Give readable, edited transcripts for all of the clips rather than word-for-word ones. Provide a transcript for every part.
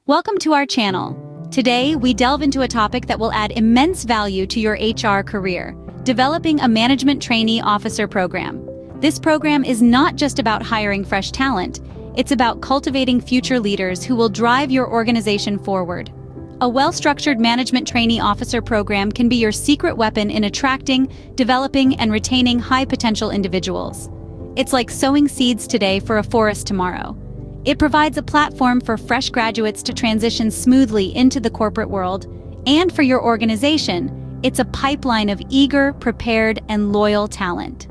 Welcome to our channel. Today, we delve into a topic that will add immense value to your HR career: developing a management trainee officer program. This program is not just about hiring fresh talent, it's about cultivating future leaders who will drive your organization forward. A well-structured management trainee officer program can be your secret weapon in attracting, developing, and retaining high-potential individuals. It's like sowing seeds today for a forest tomorrow. It provides a platform for fresh graduates to transition smoothly into the corporate world, and for your organization, it's a pipeline of eager, prepared, and loyal talent.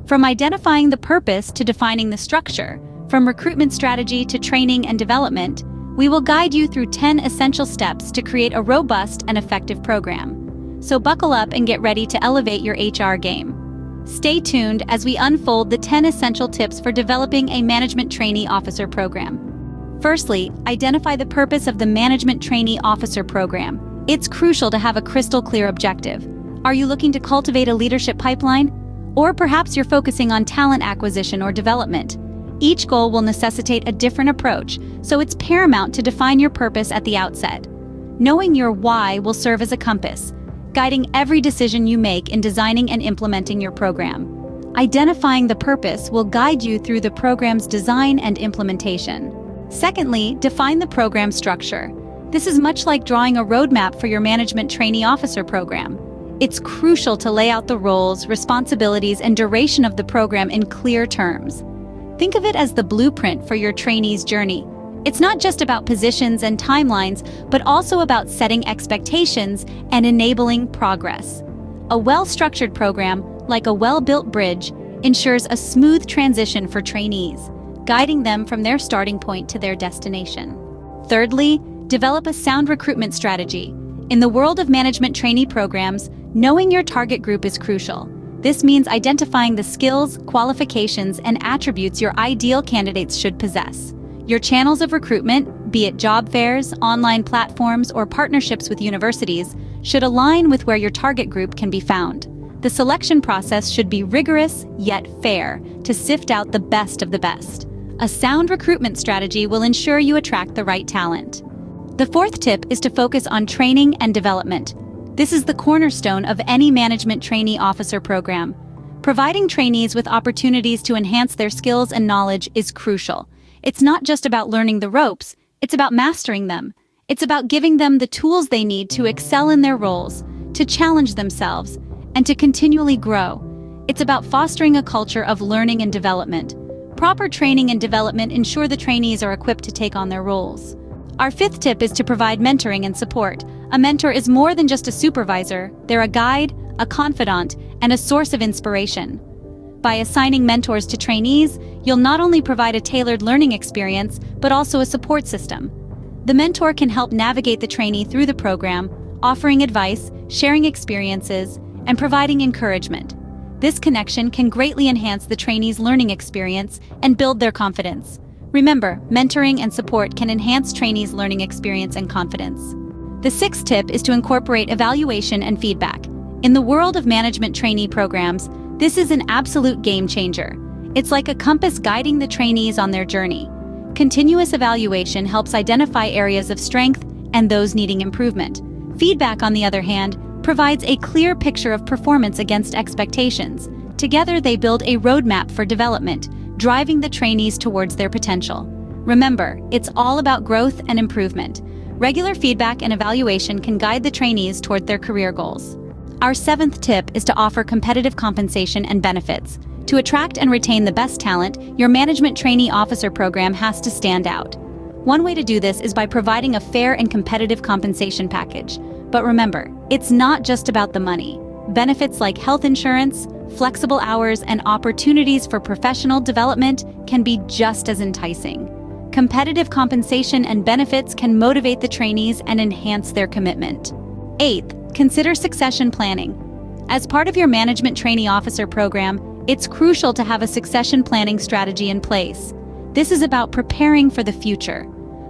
From identifying the purpose to defining the structure, from recruitment strategy to training and development, we will guide you through 10 essential steps to create a robust and effective program. So buckle up and get ready to elevate your HR game. Stay tuned as we unfold the 10 essential tips for developing a management trainee officer program. Firstly, identify the purpose of the management trainee officer program. It's crucial to have a crystal clear objective. Are you looking to cultivate a leadership pipeline? Or perhaps you're focusing on talent acquisition or development. Each goal will necessitate a different approach, so it's paramount to define your purpose at the outset. Knowing your why will serve as a compass, guiding every decision you make in designing and implementing your program. Identifying the purpose will guide you through the program's design and implementation. Secondly, define the program structure. This is much like drawing a roadmap for your management trainee officer program. It's crucial to lay out the roles, responsibilities, and duration of the program in clear terms. Think of it as the blueprint for your trainee's journey. It's not just about positions and timelines, but also about setting expectations and enabling progress. A well-structured program, like a well-built bridge, ensures a smooth transition for trainees, guiding them from their starting point to their destination. Thirdly, develop a sound recruitment strategy. In the world of management trainee programs, knowing your target group is crucial. This means identifying the skills, qualifications, and attributes your ideal candidates should possess. Your channels of recruitment, be it job fairs, online platforms, or partnerships with universities, should align with where your target group can be found. The selection process should be rigorous yet fair to sift out the best of the best. A sound recruitment strategy will ensure you attract the right talent. The fourth tip is to focus on training and development. This is the cornerstone of any management trainee officer program. Providing trainees with opportunities to enhance their skills and knowledge is crucial. It's not just about learning the ropes, it's about mastering them. It's about giving them the tools they need to excel in their roles, to challenge themselves, and to continually grow. It's about fostering a culture of learning and development. Proper training and development ensure the trainees are equipped to take on their roles. Our fifth tip is to provide mentoring and support. A mentor is more than just a supervisor. They're a guide, a confidant, and a source of inspiration. By assigning mentors to trainees, you'll not only provide a tailored learning experience, but also a support system. The mentor can help navigate the trainee through the program, offering advice, sharing experiences, and providing encouragement. This connection can greatly enhance the trainee's learning experience and build their confidence. Remember, mentoring and support can enhance trainees' learning experience and confidence. The sixth tip is to incorporate evaluation and feedback. In the world of management trainee programs, this is an absolute game changer. It's like a compass guiding the trainees on their journey. Continuous evaluation helps identify areas of strength and those needing improvement. Feedback, on the other hand, provides a clear picture of performance against expectations. Together, they build a roadmap for development, driving the trainees towards their potential. Remember, it's all about growth and improvement. Regular feedback and evaluation can guide the trainees toward their career goals. Our seventh tip is to offer competitive compensation and benefits. To attract and retain the best talent, your management trainee officer program has to stand out. One way to do this is by providing a fair and competitive compensation package. But remember, it's not just about the money. Benefits like health insurance, flexible hours, and opportunities for professional development can be just as enticing. Competitive compensation and benefits can motivate the trainees and enhance their commitment. Eighth, consider succession planning. As part of your management trainee officer program, it's crucial to have a succession planning strategy in place. This is about preparing for the future.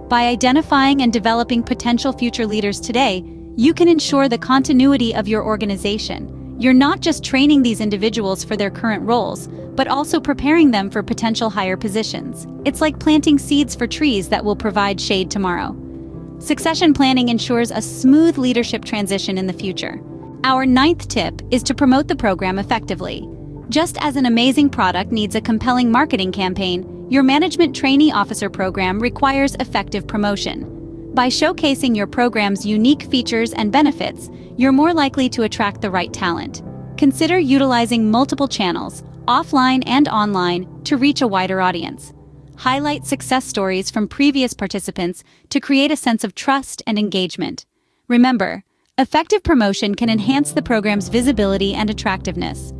By identifying and developing potential future leaders today, you can ensure the continuity of your organization. You're not just training these individuals for their current roles, but also preparing them for potential higher positions. It's like planting seeds for trees that will provide shade tomorrow. Succession planning ensures a smooth leadership transition in the future. Our ninth tip is to promote the program effectively. Just as an amazing product needs a compelling marketing campaign, your Management Trainee Officer program requires effective promotion. By showcasing your program's unique features and benefits, you're more likely to attract the right talent. Consider utilizing multiple channels, offline and online, to reach a wider audience. Highlight success stories from previous participants to create a sense of trust and engagement. Remember, effective promotion can enhance the program's visibility and attractiveness.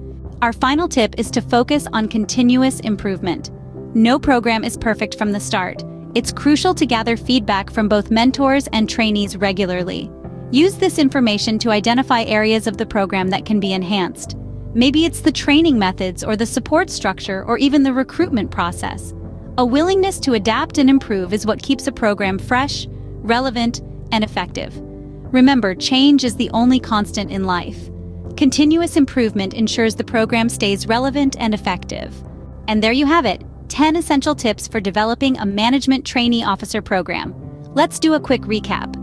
Our final tip is to focus on continuous improvement. No program is perfect from the start. It's crucial to gather feedback from both mentors and trainees regularly. Use this information to identify areas of the program that can be enhanced. Maybe it's the training methods or the support structure or even the recruitment process. A willingness to adapt and improve is what keeps a program fresh, relevant, and effective. Remember, change is the only constant in life. Continuous improvement ensures the program stays relevant and effective. And there you have it, 10 essential tips for developing a Management Trainee Officer program. Let's do a quick recap.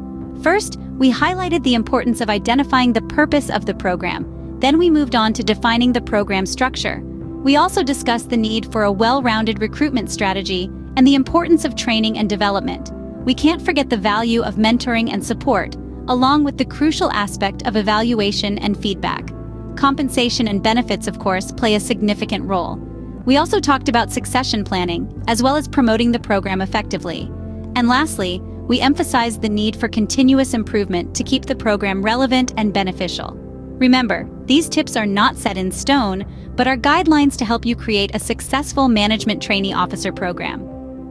First, we highlighted the importance of identifying the purpose of the program. Then we moved on to defining the program structure. We also discussed the need for a well-rounded recruitment strategy and the importance of training and development. We can't forget the value of mentoring and support, along with the crucial aspect of evaluation and feedback. Compensation and benefits, of course, play a significant role. We also talked about succession planning, as well as promoting the program effectively. And lastly, we emphasized the need for continuous improvement to keep the program relevant and beneficial. Remember, these tips are not set in stone, but are guidelines to help you create a successful Management Trainee Officer program.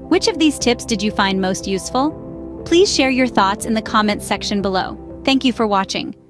Which of these tips did you find most useful? Please share your thoughts in the comments section below. Thank you for watching.